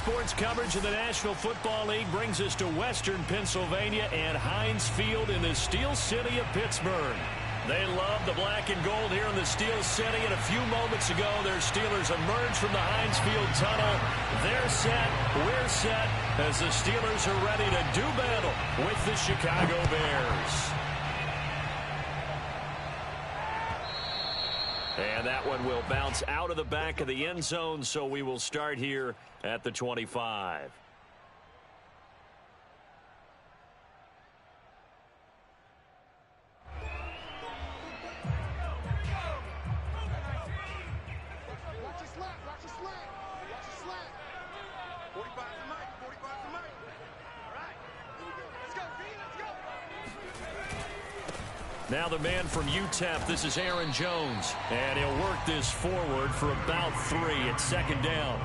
sports coverage of the National Football League brings us to Western Pennsylvania and Heinz Field in the Steel City of Pittsburgh. They love the black and gold here in the Steel City, and a few moments ago, their Steelers emerged from the Heinz Field tunnel. They're set, we're set, as the Steelers are ready to do battle with the Chicago Bears. And that one will bounce out of the back of the end zone, so we will start here at the 25. Now the man from UTEP, this is Aaron Jones, and he'll work this forward for about 3 at second down.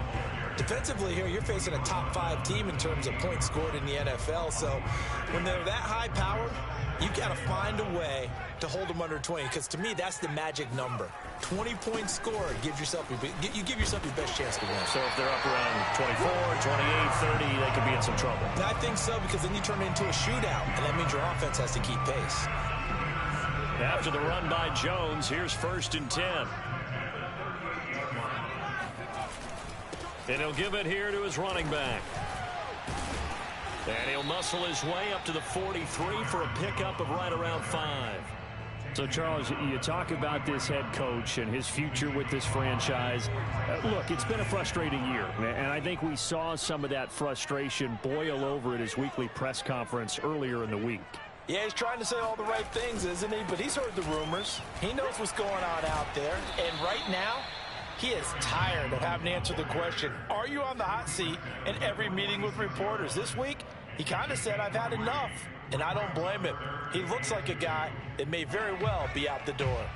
Defensively here, you're facing a top 5 team in terms of points scored in the NFL, so when they're that high powered, you got to find a way to hold them under 20, because to me, that's the magic number. 20 points scored, you give yourself your best chance to win. So if they're up around 24, 28, 30, they could be in some trouble. I think so, because then you turn it into a shootout, and that means your offense has to keep pace. After the run by Jones, here's 1st and 10. And he'll give it here to his running back. And he'll muscle his way up to the 43 for a pickup of right around 5. So, Charles, you talk about this head coach and his future with this franchise. Look, it's been a frustrating year, and I think we saw some of that frustration boil over at his weekly press conference earlier in the week. Yeah, he's trying to say all the right things, isn't he? But he's heard the rumors. He knows what's going on out there. And right now, he is tired of having to answer the question, are you on the hot seat in every meeting with reporters? This week, he kind of said, I've had enough. And I don't blame him. He looks like a guy that may very well be out the door.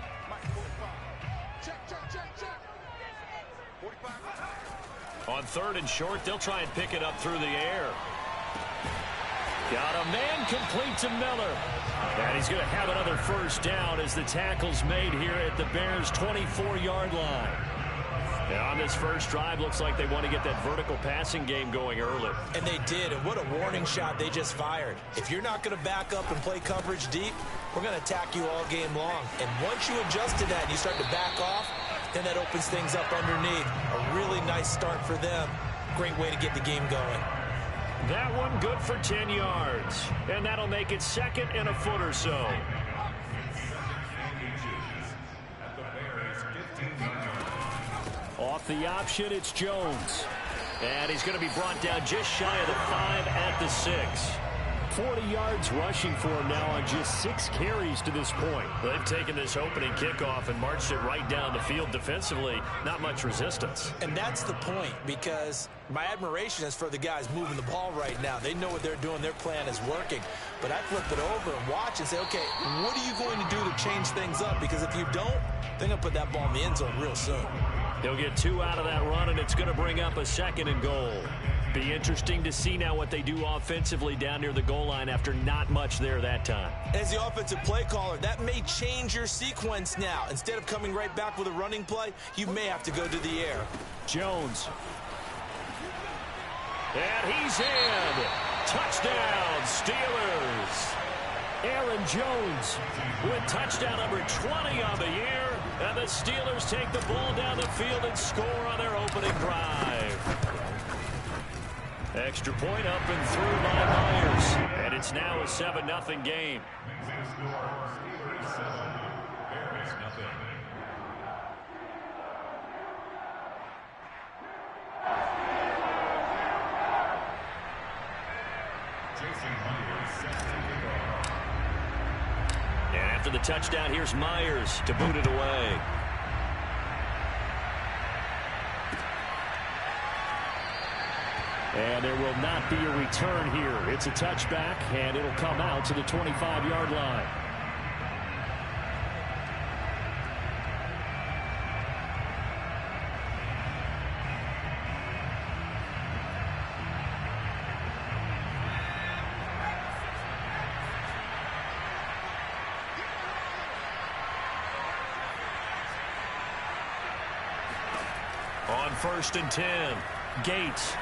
On 3rd and short, they'll try and pick it up through the air. Got a man complete to Miller. And he's going to have another 1st down as the tackle's made here at the Bears' 24-yard line. And on this first drive, looks like they want to get that vertical passing game going early. And they did, and what a warning shot they just fired. If you're not going to back up and play coverage deep, we're going to attack you all game long. And once you adjust to that and you start to back off, then that opens things up underneath. A really nice start for them. Great way to get the game going. That one good for 10 yards. And that'll make it 2nd and a foot or so. Off the option, it's Jones. And he's going to be brought down just shy of the 5 at the 6. 40 yards rushing for him now on just 6 carries to this point. They've taken this opening kickoff and marched it right down the field defensively. Not much resistance. And that's the point, because my admiration is for the guys moving the ball right now. They know what they're doing. Their plan is working. But I flip it over and watch and say, okay, what are you going to do to change things up? Because if you don't, they're going to put that ball in the end zone real soon. He'll get 2 out of that run, and it's going to bring up a 2nd and goal. Be interesting to see now what they do offensively down near the goal line after not much there that time. As the offensive play caller, that may change your sequence now. Instead of coming right back with a running play, you may have to go to the air. Jones. And he's in. Touchdown, Steelers. Aaron Jones with touchdown number 20 on the year. And the Steelers take the ball down the field and score on their opening drive. Extra point up and through by Myers. And it's now a 7-0 game. And after the touchdown, here's Myers to boot it away. And there will not be a return here. It's a touchback, and it'll come out to the 25-yard line. On 1st and 10, Gates.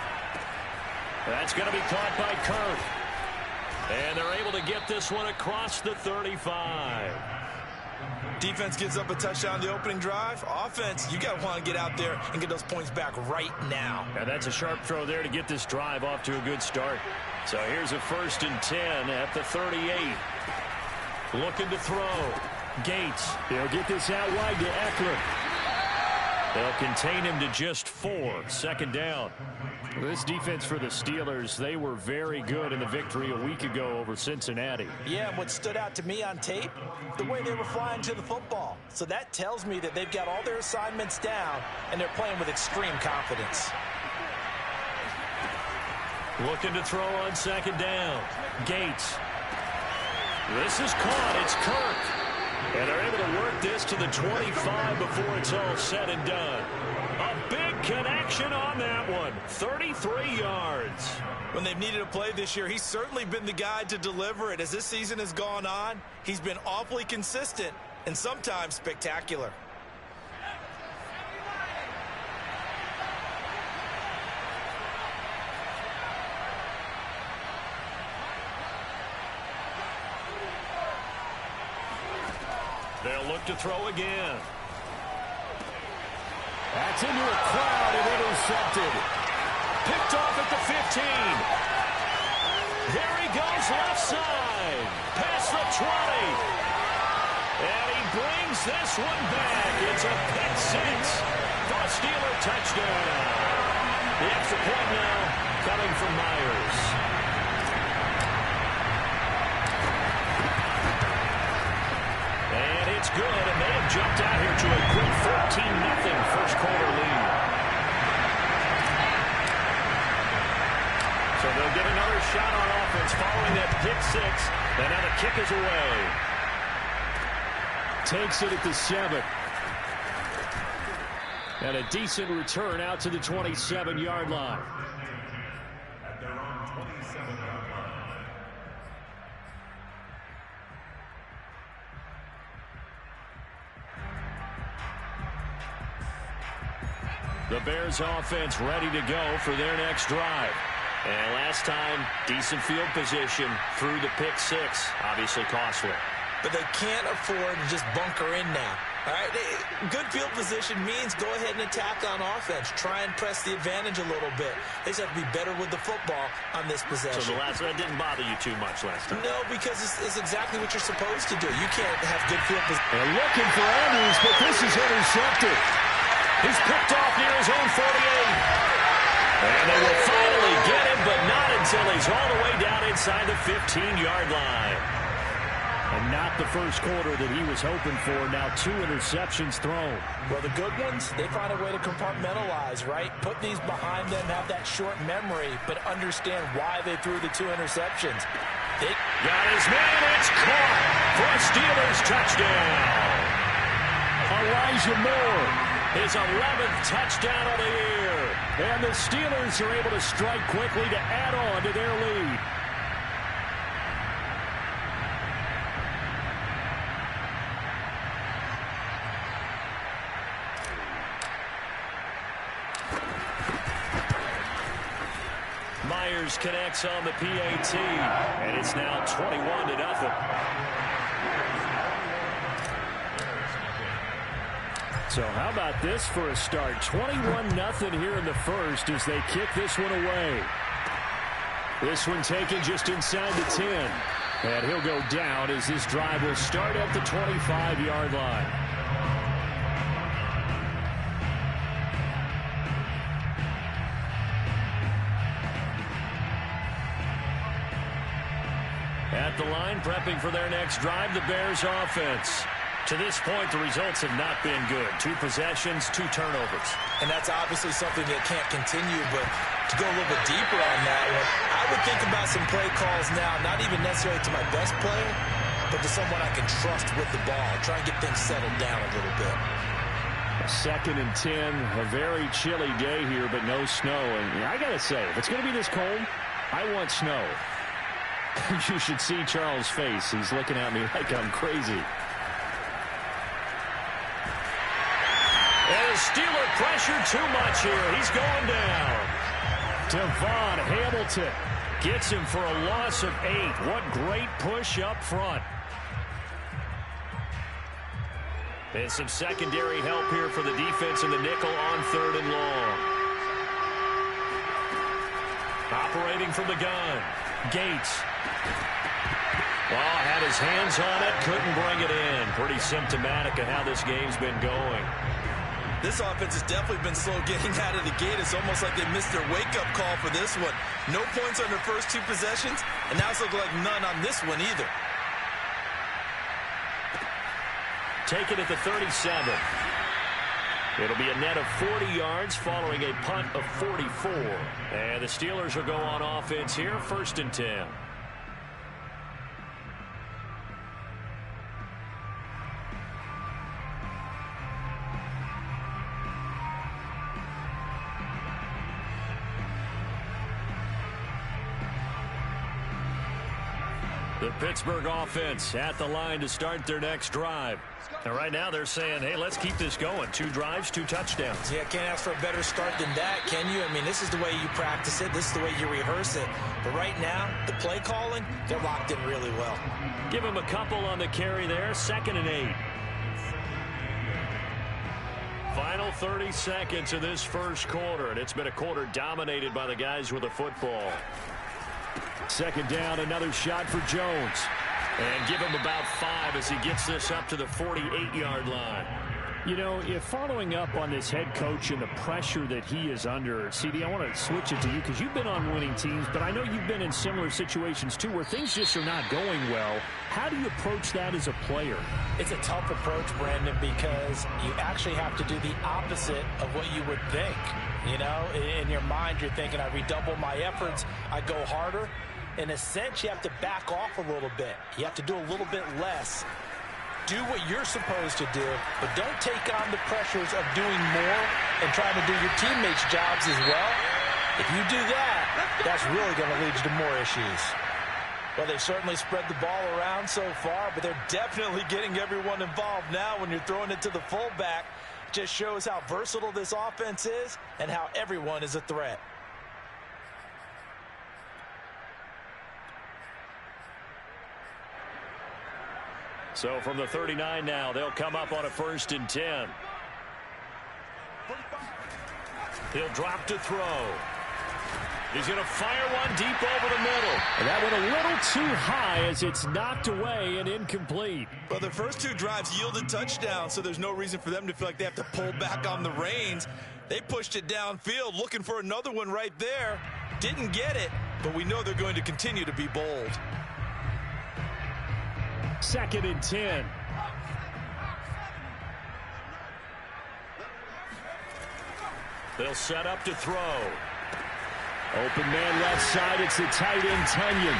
That's going to be caught by Kirk. And they're able to get this one across the 35. Defense gives up a touchdown the opening drive. Offense, you got to want to get out there and get those points back right now. And that's a sharp throw there to get this drive off to a good start. So here's a 1st and 10 at the 38. Looking to throw. Gates. He'll get this out wide to Eckler. They'll contain him to just 4. 2nd down. This defense for the Steelers, they were very good in the victory a week ago over Cincinnati. Yeah, and what stood out to me on tape, the way they were flying to the football. So that tells me that they've got all their assignments down, and they're playing with extreme confidence. Looking to throw on 2nd down. Gates. This is caught. It's Kirk. And they're able to work this to the 25 before it's all said and done. A big connection on that one. 33 yards. When they've needed a play this year, he's certainly been the guy to deliver it. As this season has gone on, he's been awfully consistent and sometimes spectacular. They'll look to throw again. That's into a crowd and intercepted. Picked off at the 15. There he goes left side. Past the 20. And he brings this one back. It's a pick 6 for a Steeler touchdown. The extra point now coming from Myers. And it's good, and they have jumped out here to a quick 14-0 first quarter lead. So they'll get another shot on offense following that pick 6, and now the kick is away. Takes it at the 7. And a decent return out to the 27-yard line. The Bears offense ready to go for their next drive. And last time, decent field position through the pick 6. Obviously costly. But they can't afford to just bunker in now. All right, good field position means go ahead and attack on offense. Try and press the advantage a little bit. They just have to be better with the football on this possession. So that didn't bother you too much last time? No, because it's exactly what you're supposed to do. You can't have good field position. They're looking for Andrews, but this is intercepted. He's picked off near his own 48. And they will finally get him, but not until he's all the way down inside the 15-yard line. And not the first quarter that he was hoping for. Now 2 interceptions thrown. Well, the good ones, they find a way to compartmentalize, right? Put these behind them, have that short memory, but understand why they threw the 2 interceptions. They got his man. It's caught for a Steelers touchdown. Elijah Moore. His 11th touchdown of the year. And the Steelers are able to strike quickly to add on to their lead. Myers connects on the PAT, and it's now 21-0. So how about this for a start? 21-0 here in the first as they kick this one away. This one taken just inside the 10. And he'll go down as this drive will start at the 25-yard line. At the line, prepping for their next drive, the Bears offense. To this point, the results have not been good. 2 possessions, 2 turnovers. And that's obviously something that can't continue, but to go a little bit deeper on that one, I would think about some play calls now, not even necessarily to my best player, but to someone I can trust with the ball. Try and get things settled down a little bit. 2nd and 10, a very chilly day here, but no snow. And I got to say, if it's going to be this cold, I want snow. You should see Charles' face. He's looking at me like I'm crazy. And Steeler pressure too much here. He's going down. Devon Hamilton gets him for a loss of 8. What great push up front. And some secondary help here for the defense in the nickel on 3rd and long. Operating from the gun. Gates. Well, had his hands on it, couldn't bring it in. Pretty symptomatic of how this game's been going. This offense has definitely been slow getting out of the gate. It's almost like they missed their wake-up call for this one. No points on their first 2 possessions, and now it's looking like none on this one either. Take it at the 37. It'll be a net of 40 yards following a punt of 44. And the Steelers will go on offense here, 1st and 10. The Pittsburgh offense at the line to start their next drive. And right now they're saying, hey, let's keep this going. 2 drives, 2 touchdowns. Yeah, can't ask for a better start than that, can you? I mean, this is the way you practice it. This is the way you rehearse it. But right now, the play calling, they're locked in really well. Give them a couple on the carry there. 2nd and 8. Final 30 seconds of this first quarter, and it's been a quarter dominated by the guys with the football. 2nd down, another shot for Jones. And give him about 5 as he gets this up to the 48-yard line. You know, if following up on this head coach and the pressure that he is under, CD, I want to switch it to you because you've been on winning teams, but I know you've been in similar situations too where things just are not going well. How do you approach that as a player? It's a tough approach, Brandon, because you actually have to do the opposite of what you would think. You know, in your mind, you're thinking, I redouble my efforts, I go harder. In a sense, you have to back off a little bit. You have to do a little bit less. Do what you're supposed to do, but don't take on the pressures of doing more and trying to do your teammates' jobs as well. If you do that, that's really going to lead you to more issues. Well, they've certainly spread the ball around so far, but they're definitely getting everyone involved now when you're throwing it to the fullback. Just shows how versatile this offense is and how everyone is a threat. So from the 39 now, they'll come up on a 1st and 10. He'll drop to throw. He's going to fire one deep over the middle. And that went a little too high as it's knocked away and incomplete. Well, the first 2 drives yielded touchdowns, so there's no reason for them to feel like they have to pull back on the reins. They pushed it downfield, looking for another one right there. Didn't get it, but we know they're going to continue to be bold. 2nd and 10. They'll set up to throw. Open man left side. It's the tight end, Tunyon.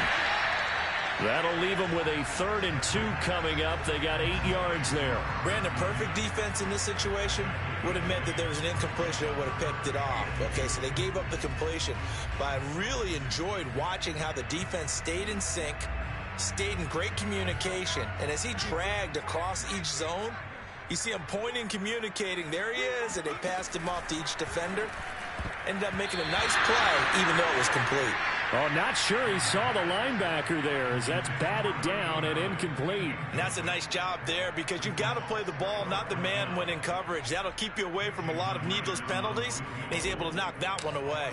That'll leave them with a 3rd and 2 coming up. They got 8 yards there. Brandon, perfect defense in this situation would have meant that there was an incompletion that would have picked it off. Okay, so they gave up the completion. But I really enjoyed watching how the defense stayed in sync, stayed in great communication, and as he dragged across each zone, you see him pointing, communicating. There he is, and they passed him off to each defender. Ended up making a nice play, even though it was complete. Oh, not sure he saw the linebacker there as that's batted down and incomplete. And that's a nice job there because you've got to play the ball, not the man when in coverage. That'll keep you away from a lot of needless penalties, and he's able to knock that one away.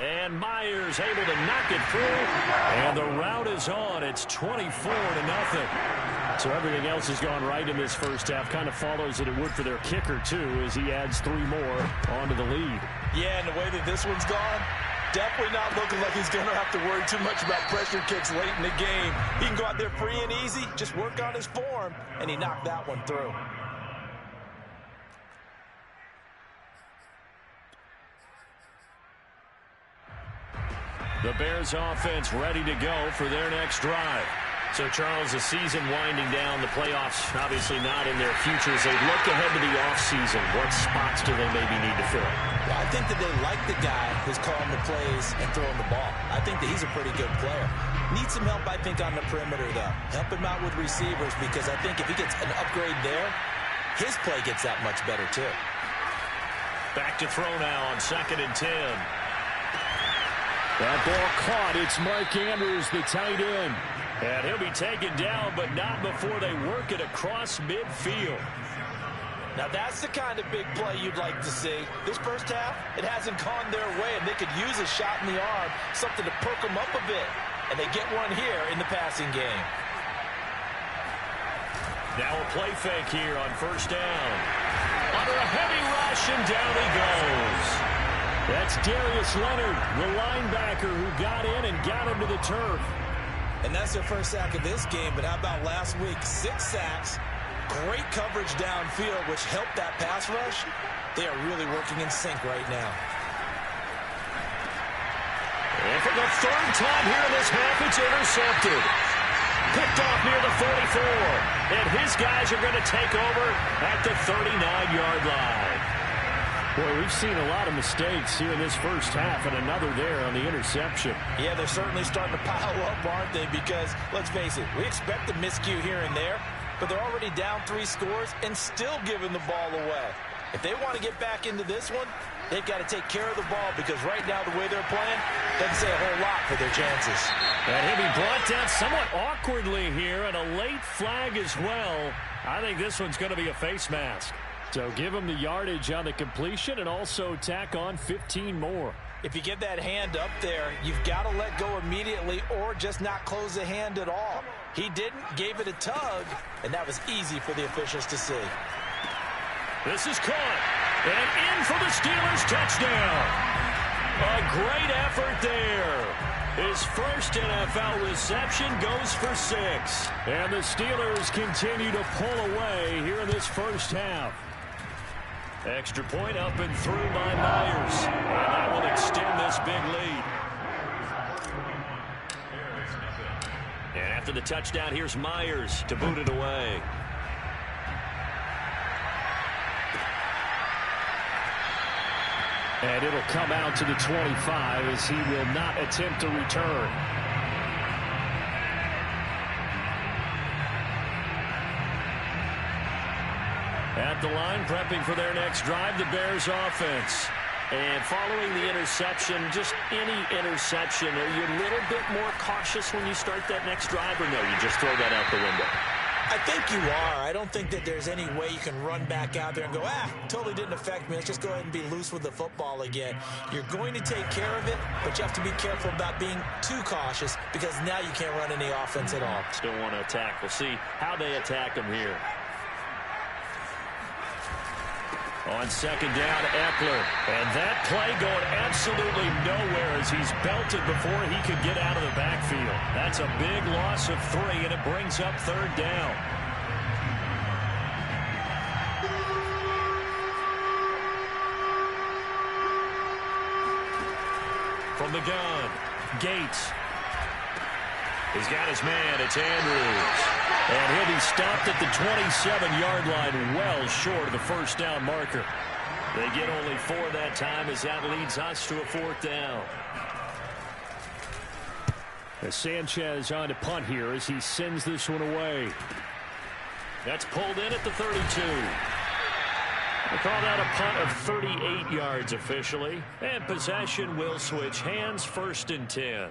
And Myers able to knock it through. And the route is on. It's 24-0. So everything else has gone right in this first half. Kind of follows that it would for their kicker, too, as he adds 3 more onto the lead. Yeah, and the way that this one's gone, definitely not looking like he's going to have to worry too much about pressure kicks late in the game. He can go out there free and easy, just work on his form, and he knocked that one through. The Bears offense ready to go for their next drive. So, Charles, the season winding down, the playoffs obviously not in their futures. They look ahead to the offseason. What spots do they maybe need to fill? Well, I think that they like the guy who's calling the plays and throwing the ball. I think that he's a pretty good player. Needs some help, I think, on the perimeter, though. Help him out with receivers because I think if he gets an upgrade there, his play gets that much better, too. Back to throw now on 2nd and 10. That ball caught. It's Mark Andrews, the tight end. And he'll be taken down, but not before they work it across midfield. Now that's the kind of big play you'd like to see. This first half, it hasn't gone their way, and they could use a shot in the arm, something to perk them up a bit. And they get one here in the passing game. Now a play fake here on 1st down. Under a heavy rush, and down he goes. That's Darius Leonard, the linebacker who got in and got him to the turf. And that's their first sack of this game, but how about last week? 6 sacks, great coverage downfield, which helped that pass rush. They are really working in sync right now. And for the 3rd time here in this half, it's intercepted. Picked off near the 44. And his guys are going to take over at the 39-yard line. Boy, we've seen a lot of mistakes here in this first half, and another there on the interception. Yeah, they're certainly starting to pile up, aren't they? Because, let's face it, we expect a miscue here and there, but they're already down 3 scores and still giving the ball away. If they want to get back into this one, they've got to take care of the ball, because right now the way they're playing doesn't say a whole lot for their chances. And he'll be brought down somewhat awkwardly here, and a late flag as well. I think this one's going to be a face mask. So give him the yardage on the completion and also tack on 15 more. If you get that hand up there, you've got to let go immediately or just not close the hand at all. He didn't, gave it a tug, and that was easy for the officials to see. This is caught, and in for the Steelers touchdown. A great effort there. His first NFL reception goes for 6. And the Steelers continue to pull away here in this first half. Extra point up and through by Myers. And that will extend this big lead. And after the touchdown, here's Myers to boot it away. And it'll come out to the 25 as he will not attempt to return. At the line, prepping for their next drive, the Bears offense. And following the interception, just any interception, are you a little bit more cautious when you start that next drive, or no, you just throw that out the window? I think you are. I don't think that there's any way you can run back out there and go, totally didn't affect me. Let's just go ahead and be loose with the football again. You're going to take care of it, but you have to be careful about being too cautious, because now you can't run any offense at all. Still want to attack. We'll see how they attack them here. On 2nd down, Eckler. And that play going absolutely nowhere as he's belted before he could get out of the backfield. That's a big loss of 3, and it brings up 3rd down. From the gun, Gates. He's got his man. It's Andrews. And he'll be stopped at the 27-yard line, well short of the 1st down marker. They get only 4 that time as that leads us to a 4th down. As Sanchez on to punt here as he sends this one away. That's pulled in at the 32. They call that a punt of 38 yards officially. And possession will switch hands, 1st and 10.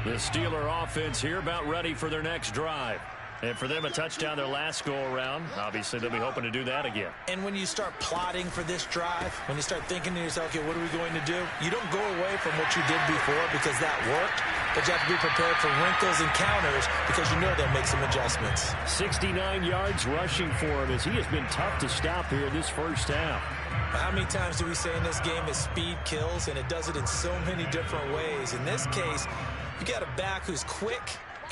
The Steeler offense here about ready for their next drive. And for them, a touchdown their last go-around. Obviously, they'll be hoping to do that again. And when you start plotting for this drive, when you start thinking to yourself, okay, what are we going to do? You don't go away from what you did before because that worked, but you have to be prepared for wrinkles and counters because you know they'll make some adjustments. 69 yards rushing for him as he has been tough to stop here this first half. How many times do we say in this game is speed kills, and it does it in so many different ways. In this case, you got a back who's quick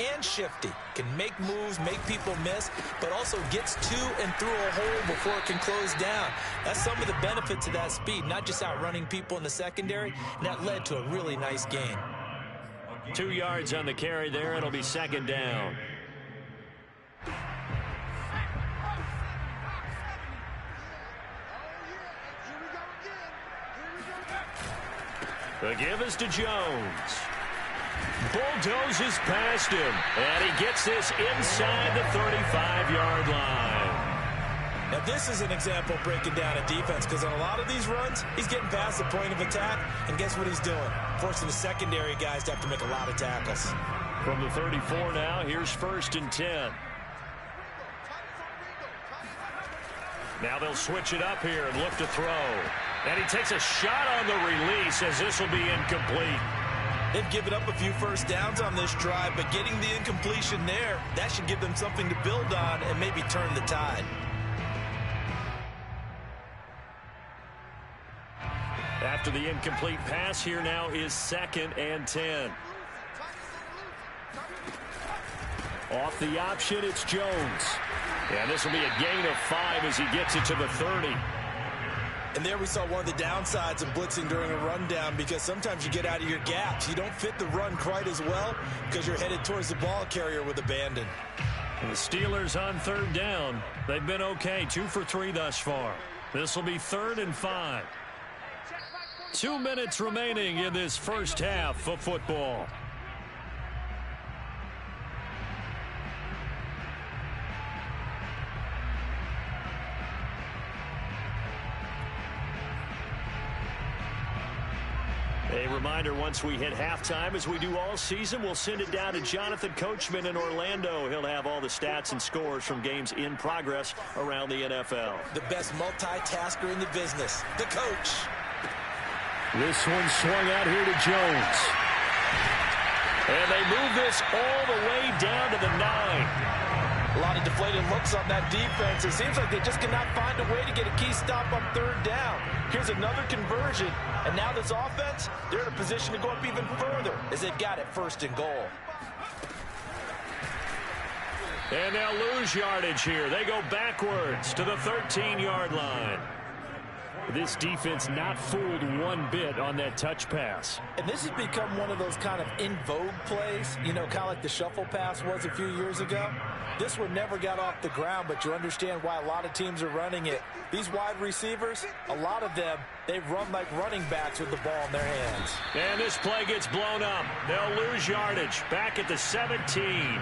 and shifty, can make moves, make people miss, but also gets to and through a hole before it can close down. That's some of the benefits of that speed, not just outrunning people in the secondary, and that led to a really nice game. 2 yards on the carry there. It'll be 2nd down. The give is to Jones. bulldozes past him. And he gets this inside the 35-yard line. Now, this is an example of breaking down a defense, because on a lot of these runs, he's getting past the point of attack, and guess what he's doing? Forcing the secondary guys to have to make a lot of tackles. From the 34 now, here's 1st and 10. Now they'll switch it up here and look to throw. And he takes a shot on the release as this will be incomplete. They've given up a few first downs on this drive, but getting the incompletion there, that should give them something to build on and maybe turn the tide. After the incomplete pass, here now is 2nd and 10. Off the option, it's Jones. And this will be a gain of 5 as he gets it to the 30. And there we saw one of the downsides of blitzing during a rundown, because sometimes you get out of your gaps. You don't fit the run quite as well because you're headed towards the ball carrier with abandon. And the Steelers on 3rd down. They've been okay, 2 for 3 thus far. This will be 3rd and 5. 2 minutes remaining in this first half of football. A reminder, once we hit halftime, as we do all season, we'll send it down to Jonathan Coachman in Orlando. He'll have all the stats and scores from games in progress around the NFL. The best multitasker in the business, the coach. This one swung out here to Jones. And they move this all the way down to the 9. A lot of deflated looks on that defense. It seems like they just cannot find a way to get a key stop on 3rd down. Here's another conversion, and now this offense, they're in a position to go up even further as they've got it 1st and goal. And they'll lose yardage here. They go backwards to the 13-yard line. This defense not fooled one bit on that touch pass. And this has become one of those kind of in vogue plays, you know, kind of like the shuffle pass was a few years ago. This one never got off the ground, but you understand why a lot of teams are running it. These wide receivers, a lot of them, they run like running backs with the ball in their hands. And this play gets blown up. They'll lose yardage back at the 17.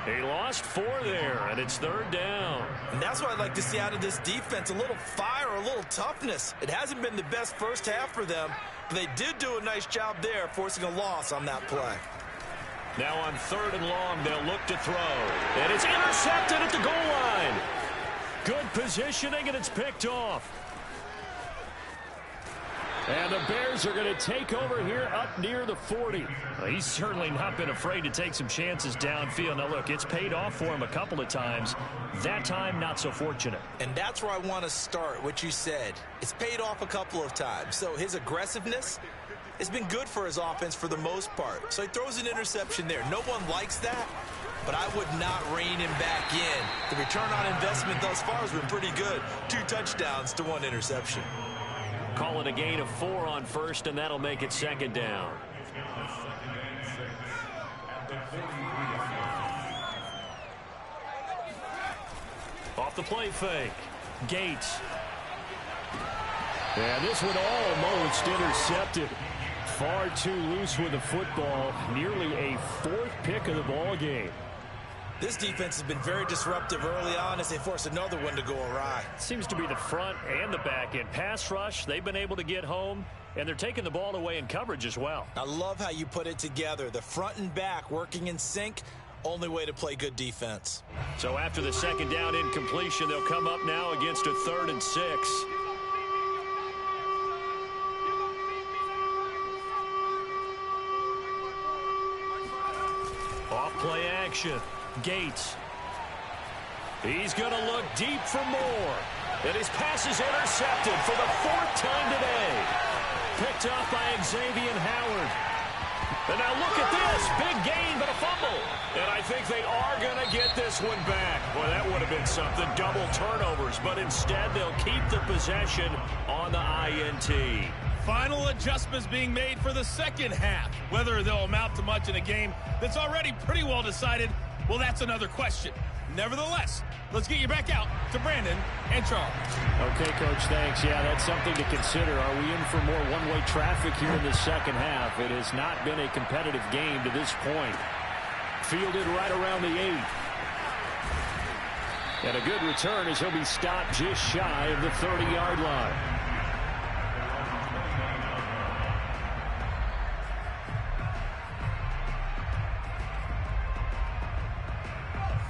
He lost 4 there, and it's 3rd down. And that's what I'd like to see out of this defense, a little fire, a little toughness. It hasn't been the best first half for them, but they did do a nice job there, forcing a loss on that play. Now on 3rd and long, they'll look to throw. And it's intercepted at the goal line. Good positioning, and it's picked off. And the Bears are going to take over here up near the 40. Well, he's certainly not been afraid to take some chances downfield. Now, look, it's paid off for him a couple of times. That time, not so fortunate. And that's where I want to start, what you said. It's paid off a couple of times. So his aggressiveness has been good for his offense for the most part. So he throws an interception there. No one likes that, but I would not rein him back in. The return on investment thus far has been pretty good. 2 touchdowns to 1 interception. Calling a gain of 4 on 1st, and that'll make it 2nd down. Off the play fake. Gates. And this one almost intercepted. Far too loose with the football. Nearly a 4th pick of the ball game. This defense has been very disruptive early on as they force another one to go awry. Seems to be the front and the back end. Pass rush, they've been able to get home, and they're taking the ball away in coverage as well. I love how you put it together. The front and back working in sync, only way to play good defense. So after the 2nd down incompletion, they'll come up now against a 3rd and 6. Off play action. Gates. He's going to look deep for more. And his pass is intercepted for the 4th time today. Picked off by Xavier Howard. And now look at this. Big gain, but a fumble. And I think they are going to get this one back. Boy, that would have been something. Double turnovers. But instead, they'll keep the possession on the INT. Final adjustments being made for the 2nd half. Whether they'll amount to much in a game that's already pretty well decided, Well, that's another question. Nevertheless, let's get you back out to Brandon and Charles. Okay, Coach, thanks. Yeah, that's something to consider. Are we in for more one-way traffic here in the second half? It has not been a competitive game to this point. Fielded right around the 8. And a good return as he'll be stopped just shy of the 30-yard line.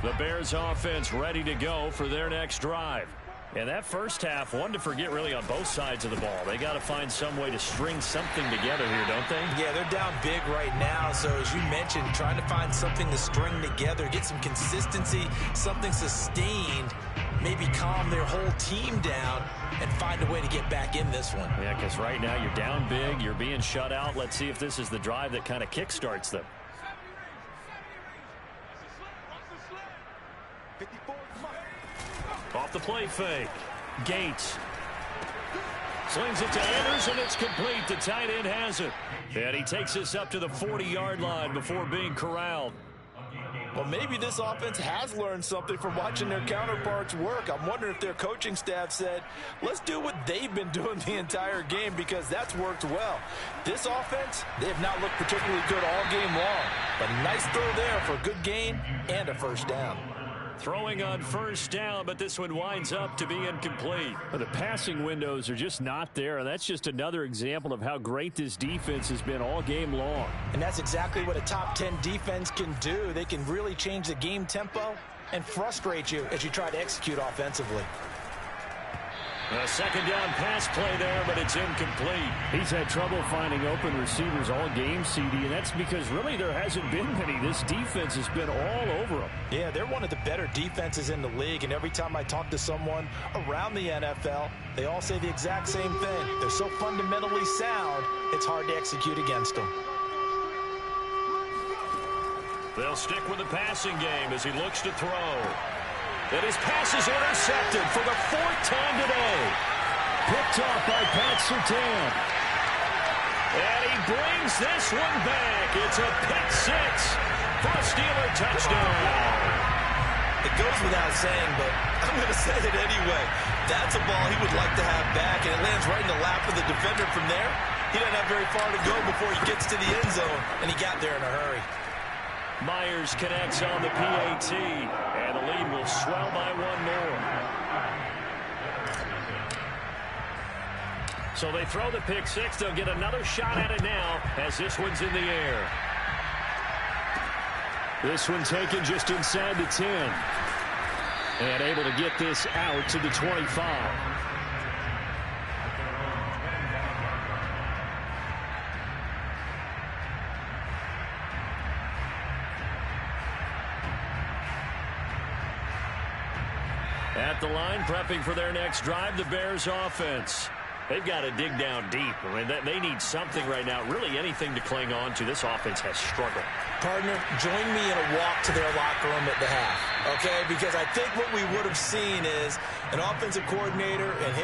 The Bears offense ready to go for their next drive. And that first half, one to forget really on both sides of the ball. They got to find some way to string something together here, don't they? Yeah, they're down big right now. So as you mentioned, trying to find something to string together, get some consistency, something sustained, maybe calm their whole team down and find a way to get back in this one. Yeah, because right now you're down big, you're being shut out. Let's see if this is the drive that kind of kickstarts them. Off the play fake. Gates. Slings it to Anders, and it's complete. The tight end has it. And he takes us up to the 40-yard line before being corralled. Well, maybe this offense has learned something from watching their counterparts work. I'm wondering if their coaching staff said, let's do what they've been doing the entire game, because that's worked well. This offense, they have not looked particularly good all game long. But nice throw there for a good gain and a first down. Throwing on first down, but this one winds up to be incomplete. The passing windows are just not there, and that's just another example of how great this defense has been all game long. And that's exactly what a top 10 defense can do. They can really change the game tempo and frustrate you as you try to execute offensively. A second down pass play there, but it's incomplete. He's had trouble finding open receivers all game, CD, and that's because really there hasn't been many. This defense has been all over them. Yeah, they're one of the better defenses in the league, and every time I talk to someone around the NFL, they all say the exact same thing. They're so fundamentally sound, it's hard to execute against them. They'll stick with the passing game as he looks to throw. And his pass is intercepted for the 4th time today. Picked off by Pat Surtain. And he brings this one back. It's a pick 6 for a Steeler touchdown. It goes without saying, but I'm going to say it anyway. That's a ball he would like to have back, and it lands right in the lap of the defender from there. He doesn't have very far to go before he gets to the end zone, and he got there in a hurry. Myers connects on the PAT, and the lead will swell by one more. So they throw the pick 6. They'll get another shot at it now as this one's in the air. This one taken just inside the 10. And able to get this out to the 25. At the line, prepping for their next drive, the Bears offense. They've got to dig down deep. I mean, they need something right now, really anything to cling on to. This offense has struggled. Partner, join me in a walk to their locker room at the half, okay? Because I think what we would have seen is an offensive coordinator and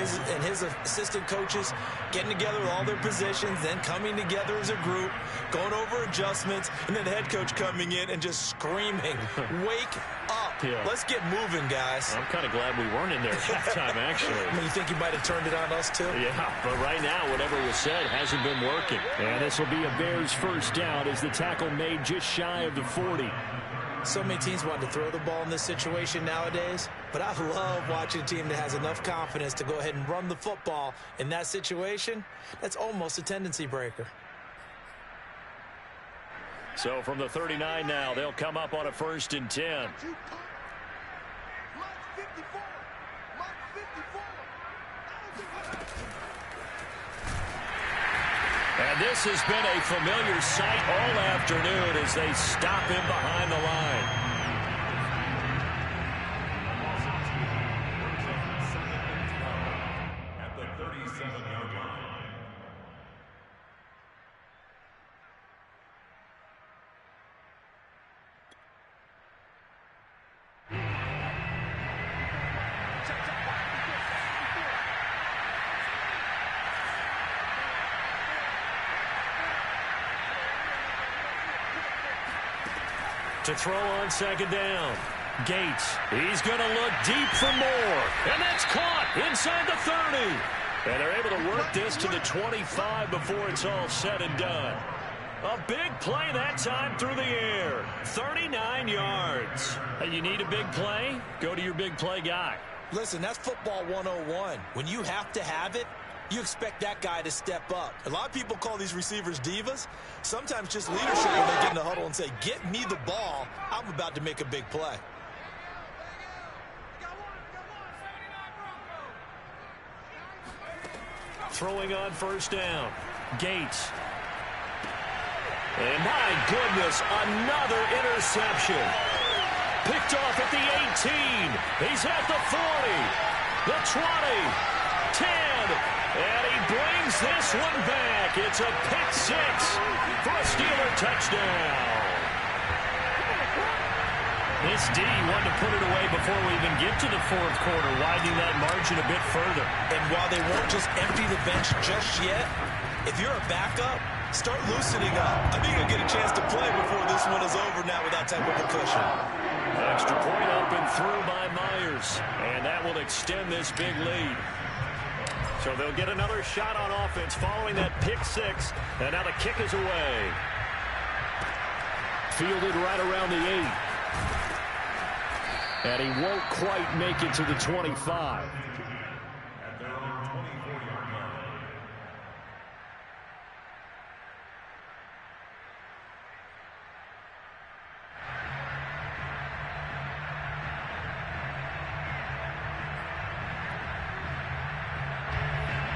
his assistant coaches getting together with all their positions, then coming together as a group, going over adjustments, and then the head coach coming in and just screaming, wake up. Yeah. Let's get moving, guys. I'm kind of glad we weren't in there at halftime, actually. I mean, you think you might have turned it on us, too? Yeah, but right now, whatever was said hasn't been working. And this will be a Bears first down as the tackle made just shy of the 40. So many teams want to throw the ball in this situation nowadays, but I love watching a team that has enough confidence to go ahead and run the football in that situation. That's almost a tendency breaker. So from the 39 now, they'll come up on a 1st and 10. And this has been a familiar sight all afternoon as they stop him behind the line. At the 37-yard line. To throw on second down. Gates. He's going to look deep for more. And that's caught inside the 30. And they're able to work this to the 25 before it's all said and done. A big play that time through the air. 39 yards. Hey, you need a big play? Go to your big play guy. Listen, that's football 101. When you have to have it, you expect that guy to step up. A lot of people call these receivers divas. Sometimes just leadership when they get in the huddle and say, get me the ball. I'm about to make a big play. Throwing on first down. Gates. And my goodness, another interception. Picked off at the 18. He's at the 40, the 20, 10, and he brings this one back. It's a pick six for a Steeler touchdown. This D wanted to put it away before we even get to the fourth quarter, widening that margin a bit further. And while they won't just empty the bench just yet, if you're a backup, start loosening up. I think you'll get a chance to play before this one is over now with that type of a cushion. Extra point up and through by Myers. And that will extend this big lead. So they'll get another shot on offense following that pick six. And now the kick is away. Fielded right around the 8. And he won't quite make it to the 25.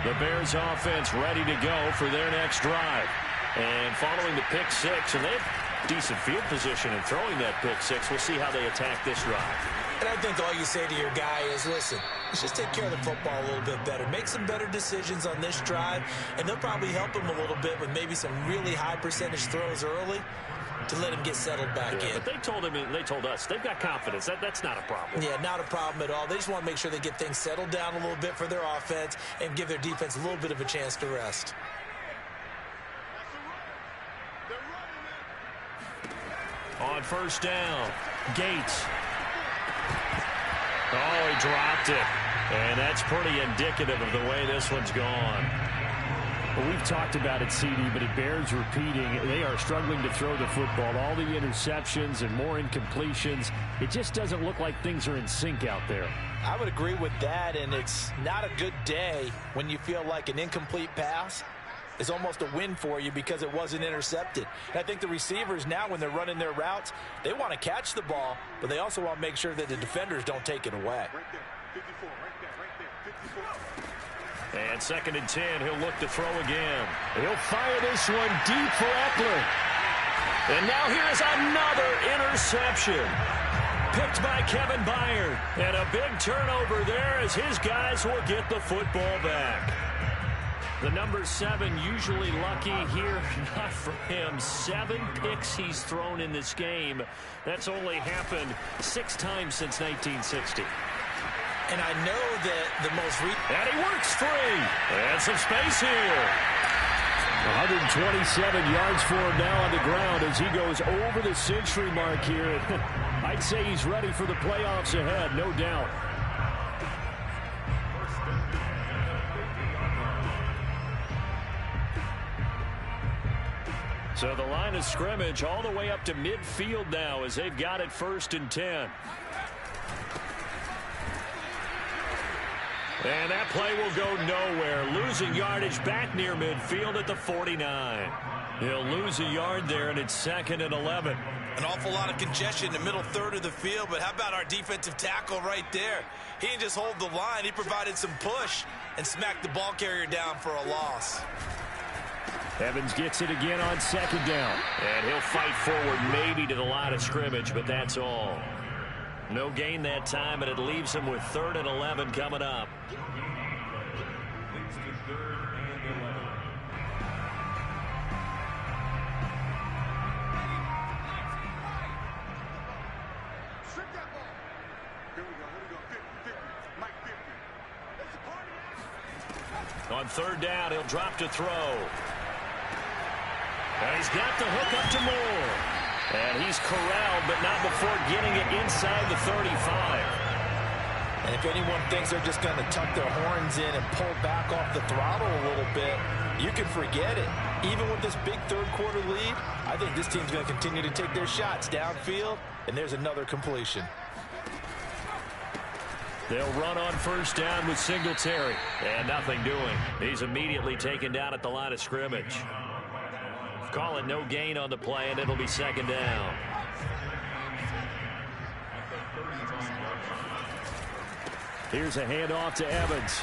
The Bears offense ready to go for their next drive. And following the pick six, and they have decent field position in throwing that pick six. We'll see how they attack this drive. And I think all you say to your guy is, listen, let's just take care of the football a little bit better. Make some better decisions on this drive, and they'll probably help him a little bit with maybe some really high percentage throws early to let him get settled back in. But they told him, and they told us, they've got confidence. That's not a problem. Yeah, not a problem at all. They just want to make sure they get things settled down a little bit for their offense and give their defense a little bit of a chance to rest. On first down, Gates. Oh, he dropped it. And that's pretty indicative of the way this one's gone. Well, we've talked about it, CD, but it bears repeating. They are struggling to throw the football. All the interceptions and more incompletions. It just doesn't look like things are in sync out there. I would agree with that, and it's not a good day when you feel like an incomplete pass is almost a win for you because it wasn't intercepted. And I think the receivers now, when they're running their routes, they want to catch the ball, but they also want to make sure that the defenders don't take it away. And second and 10, he'll look to throw again. He'll fire this one deep for Eckler. And now here's another interception. Picked by Kevin Byard. And a big turnover there as his guys will get the football back. The number 7 usually lucky here. Not for him. 7 picks he's thrown in this game. That's only happened 6 times since 1960. And I know that the most and he works free. And some space here. 127 yards for him now on the ground as he goes over the century mark here. I'd say he's ready for the playoffs ahead, no doubt. So the line of scrimmage all the way up to midfield now as they've got it 1st and 10. And that play will go nowhere. Losing yardage back near midfield at the 49. He'll lose a yard there, and it's 2nd and 11. An awful lot of congestion in the middle third of the field, but how about our defensive tackle right there? He didn't just hold the line. He provided some push and smacked the ball carrier down for a loss. Evans gets it again on 2nd down. And he'll fight forward maybe to the line of scrimmage, but that's all. No gain that time, and it leaves him with 3rd and 11 coming up. Leads to 3rd and 11. On 3rd down, he'll drop to throw. And he's got the hook up to Moore. And he's corralled, but not before getting it inside the 35. And if anyone thinks they're just going to tuck their horns in and pull back off the throttle a little bit, you can forget it. Even with this big third-quarter lead, I think this team's going to continue to take their shots downfield, and there's another completion. They'll run on first down with Singletary. And nothing doing. He's immediately taken down at the line of scrimmage. Call it no gain on the play, and it'll be second down. Here's a handoff to Evans.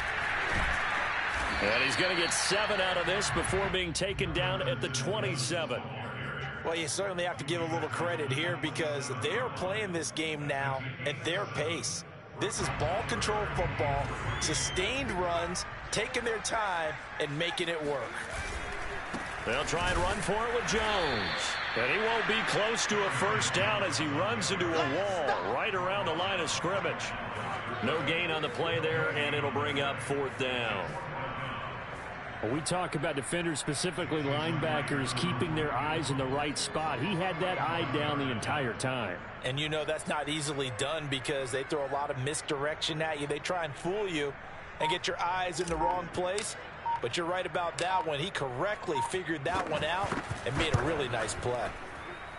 And he's going to get 7 out of this before being taken down at the 27. Well, you certainly have to give a little credit here because they are playing this game now at their pace. This is ball control football, sustained runs, taking their time, and making it work. They'll try and run for it with Jones. And he won't be close to a first down as he runs into a wall right around the line of scrimmage. No gain on the play there, and it'll bring up fourth down. We talk about defenders, specifically linebackers, keeping their eyes in the right spot. He had that eye down the entire time. And you know that's not easily done because they throw a lot of misdirection at you. They try and fool you and get your eyes in the wrong place. But you're right about that one. He correctly figured that one out and made a really nice play.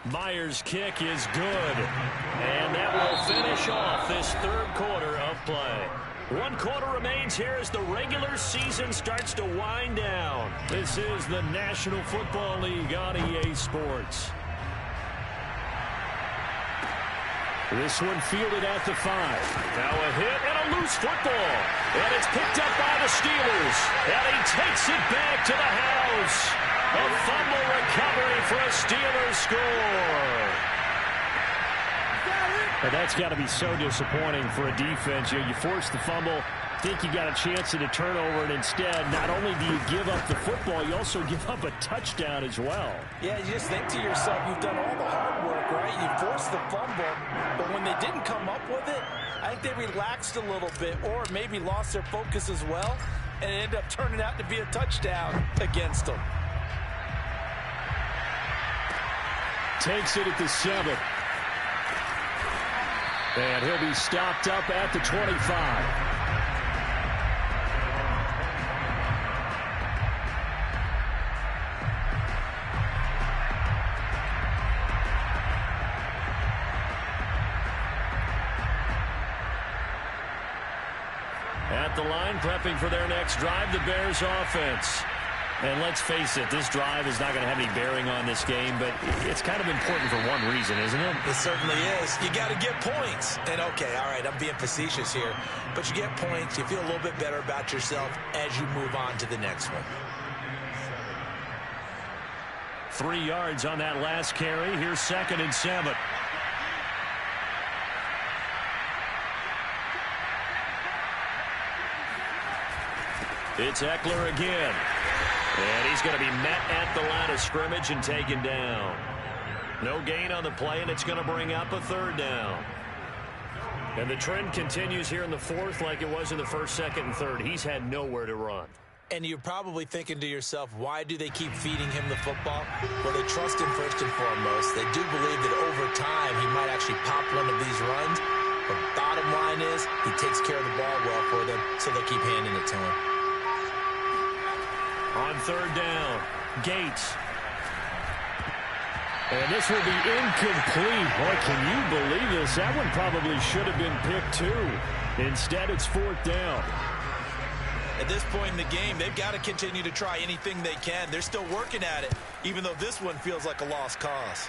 Myers' kick is good. And that will finish off this third quarter of play. 1 quarter remains here as the regular season starts to wind down. This is the National Football League on EA Sports. This one fielded at the 5. Now a hit and a loose football. And it's picked up by the Steelers. And he takes it back to the house. A fumble recovery for a Steelers score. And that's got to be so disappointing for a defense. You force the fumble, think you got a chance at a turnover, and instead, not only do you give up the football, you also give up a touchdown as well. Yeah, you just think to yourself, you've done all the hard work, right? You forced the fumble, but when they didn't come up with it, I think they relaxed a little bit or maybe lost their focus as well, and it ended up turning out to be a touchdown against them. Takes it at the 7. And he'll be stopped up at the 25. At the line, prepping for their next drive, the Bears offense. And let's face it, this drive is not going to have any bearing on this game, but it's kind of important for one reason, isn't it? It certainly is. You got to get points. And, okay, all right, I'm being facetious here, but you get points, you feel a little bit better about yourself as you move on to the next one. 3 yards on that last carry. Here's 2nd and 7. It's Eckler again. And he's going to be met at the line of scrimmage and taken down. No gain on the play, and it's going to bring up a 3rd down. And the trend continues here in the 4th like it was in the 1st, 2nd, and 3rd. He's had nowhere to run. And you're probably thinking to yourself, why do they keep feeding him the football? Well, they trust him first and foremost. They do believe that over time he might actually pop one of these runs. But bottom line is he takes care of the ball well for them, so they keep handing it to him. On 3rd down, Gates. And this will be incomplete. Boy, can you believe this? That one probably should have been picked too. Instead, it's 4th down. At this point in the game, they've got to continue to try anything they can. They're still working at it, even though this one feels like a lost cause.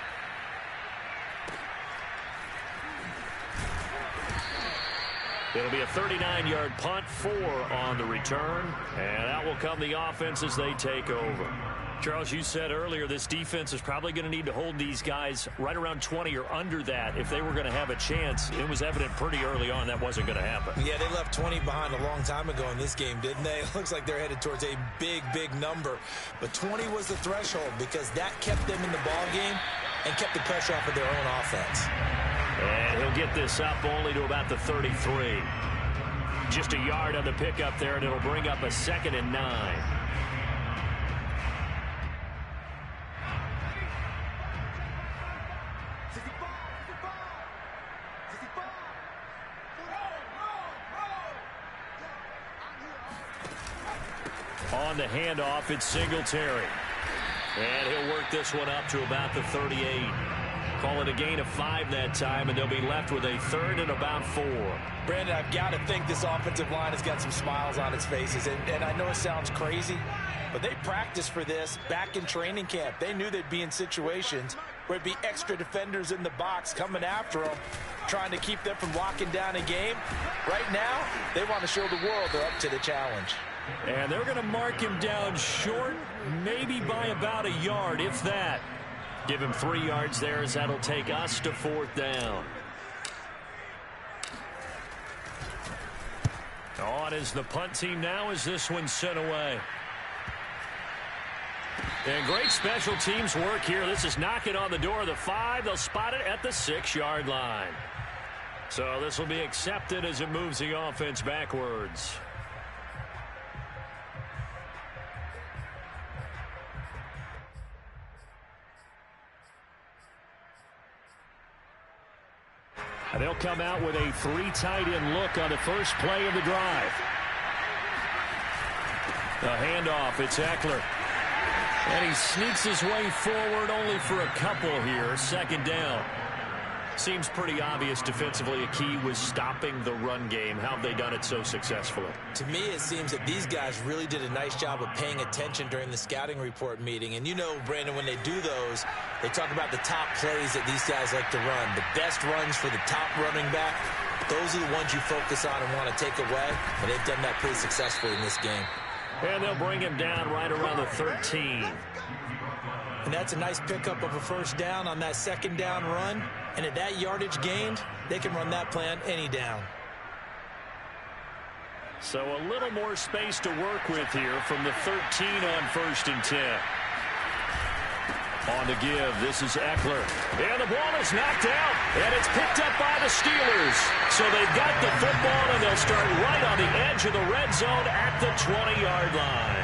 It'll be a 39-yard punt, 4 on the return, and that will come the offense as they take over. Charles, you said earlier this defense is probably going to need to hold these guys right around 20 or under that if they were going to have a chance. It was evident pretty early on that wasn't going to happen. Yeah, they left 20 behind a long time ago in this game, didn't they? It looks like they're headed towards a big, big number. But 20 was the threshold because that kept them in the ball game and kept the pressure off of their own offense. And he'll get this up only to about the 33. Just a yard on the pickup there, and it'll bring up a 2nd and 9. On the handoff, it's Singletary. And he'll work this one up to about the 38. Call it a gain of 5 that time, and they'll be left with a 3rd and about 4. Brandon, I've got to think this offensive line has got some smiles on its faces. And I know it sounds crazy, but they practiced for this back in training camp. They knew they'd be in situations where it'd be extra defenders in the box coming after them, trying to keep them from locking down a game. Right now, they want to show the world they're up to the challenge. And they're going to mark him down short, maybe by about a yard, if that. Give him 3 yards there, as that'll take us to 4th down. On is the punt team now as this one's sent away. And great special teams work here. This is knocking on the door of the 5. They'll spot it at the 6-yard line. So this will be accepted as it moves the offense backwards. And they'll come out with a 3 tight end look on the first play of the drive. The handoff, it's Eckler. And he sneaks his way forward only for a couple here. 2nd down. Seems pretty obvious defensively a key was stopping the run game. How have they done it so successfully? To me, it seems that these guys really did a nice job of paying attention during the scouting report meeting. And you know, Brandon, when they do those, they talk about the top plays that these guys like to run. The best runs for the top running back, those are the ones you focus on and want to take away. And they've done that pretty successfully in this game. And they'll bring him down right around the 13. And that's a nice pickup of a 1st down on that 2nd down run. And at that yardage gained, they can run that plan any down. So a little more space to work with here from the 13 on 1st and 10. On the give, this is Eckler. And the ball is knocked out, and it's picked up by the Steelers. So they've got the football, and they'll start right on the edge of the red zone at the 20-yard line.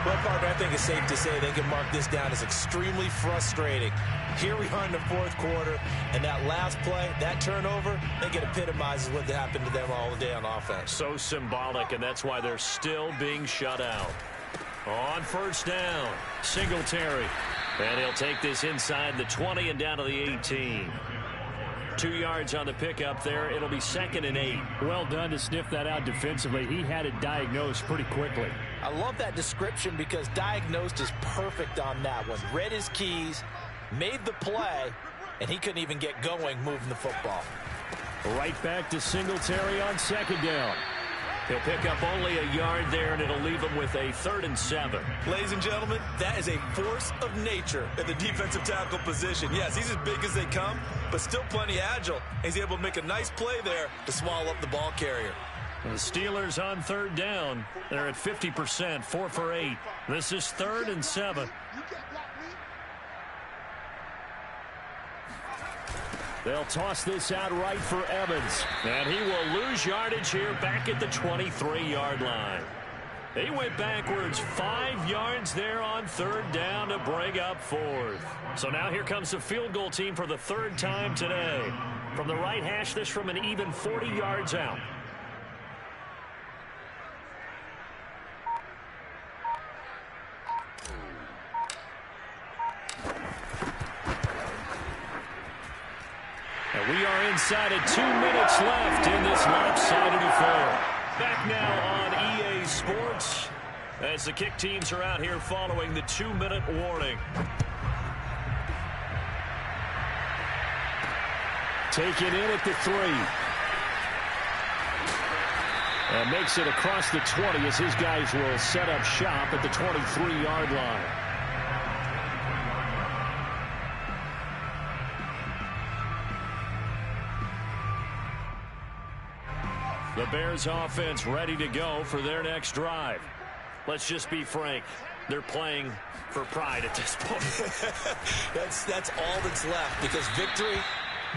Well, partner, I think it's safe to say they can mark this down as extremely frustrating. Here we are in the 4th quarter, and that last play, that turnover, I think it epitomizes what happened to them all day on offense. So symbolic, and that's why they're still being shut out. On 1st down, Singletary. And he'll take this inside the 20 and down to the 18. 2 yards on the pickup there. It'll be 2nd and 8. Well done to sniff that out defensively. He had it diagnosed pretty quickly. I love that description because diagnosed is perfect on that one. Read his keys, made the play, and he couldn't even get going moving the football. Right back to Singletary on 2nd down. He'll pick up only a yard there, and it'll leave him with a 3rd and 7. Ladies and gentlemen, that is a force of nature at the defensive tackle position. Yes, he's as big as they come, but still plenty agile. He's able to make a nice play there to swallow up the ball carrier. The Steelers on 3rd down. They're at 50%, 4 for 8. This is 3rd and 7. They'll toss this out right for Evans. And he will lose yardage here back at the 23-yard line. He went backwards 5 yards there on 3rd down to bring up 4th. So now here comes the field goal team for the 3rd time today. From the right hash, this from an even 40 yards out. And we are inside of 2 minutes left in this lopsided affair. Back now on EA Sports as the kick teams are out here following the 2-minute warning. Taken in at the 3. And makes it across the 20 as his guys will set up shop at the 23-yard line. The Bears offense ready to go for their next drive. Let's just be frank. They're playing for pride at this point. That's all that's left, because victory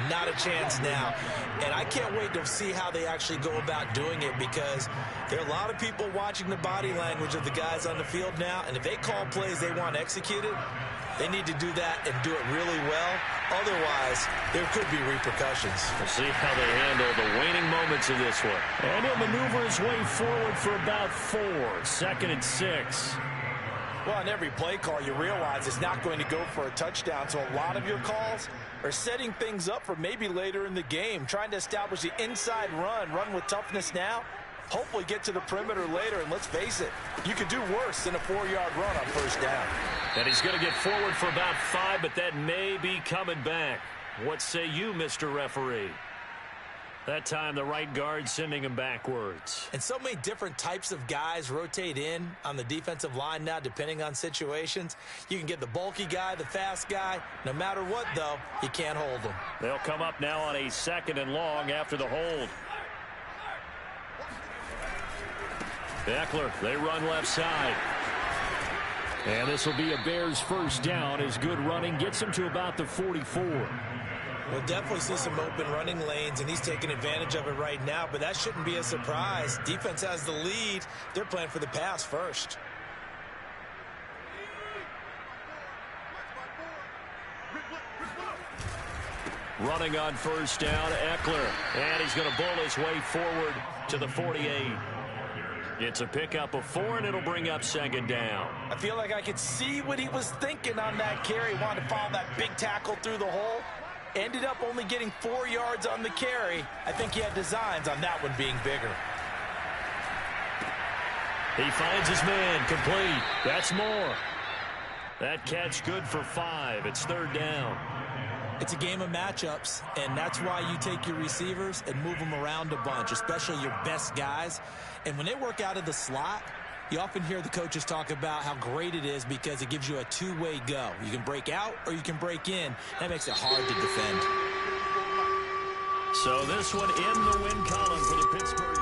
Not a chance now. And I can't wait to see how they actually go about doing it, because there are a lot of people watching the body language of the guys on the field now, and if they call plays they want executed, they need to do that and do it really well. Otherwise, there could be repercussions. We'll see how they handle the waning moments of this one. And he'll maneuver his way forward for about 4. 2nd and 6. Well, on every play call, you realize it's not going to go for a touchdown, so a lot of your calls are setting things up for maybe later in the game, trying to establish the inside run with toughness now, hopefully get to the perimeter later, and let's face it, you could do worse than a 4-yard run on first down. And he's going to get forward for about 5, but that may be coming back. What say you, Mr. Referee? That time, the right guard sending him backwards. And so many different types of guys rotate in on the defensive line now, depending on situations. You can get the bulky guy, the fast guy. No matter what, though, you can't hold them. They'll come up now on a 2nd and long after the hold. Eckler, they run left side. And this will be a Bears first down as good running gets him to about the 44. We'll definitely see some open running lanes, and he's taking advantage of it right now, but that shouldn't be a surprise. Defense has the lead. They're playing for the pass first. Running on first down, Eckler. And he's going to bull his way forward to the 48. It's a pickup of 4, and it'll bring up 2nd down. I feel like I could see what he was thinking on that carry. He wanted to follow that big tackle through the hole. Ended up only getting 4 yards on the carry. I think he had designs on that one being bigger. He finds his man, complete. That's more. That catch good for 5. It's 3rd down. It's a game of matchups, and that's why you take your receivers and move them around a bunch, especially your best guys. And when they work out of the slot, you often hear the coaches talk about how great it is because it gives you a two-way go. You can break out or you can break in. That makes it hard to defend. So this one in the win column for the Pittsburgh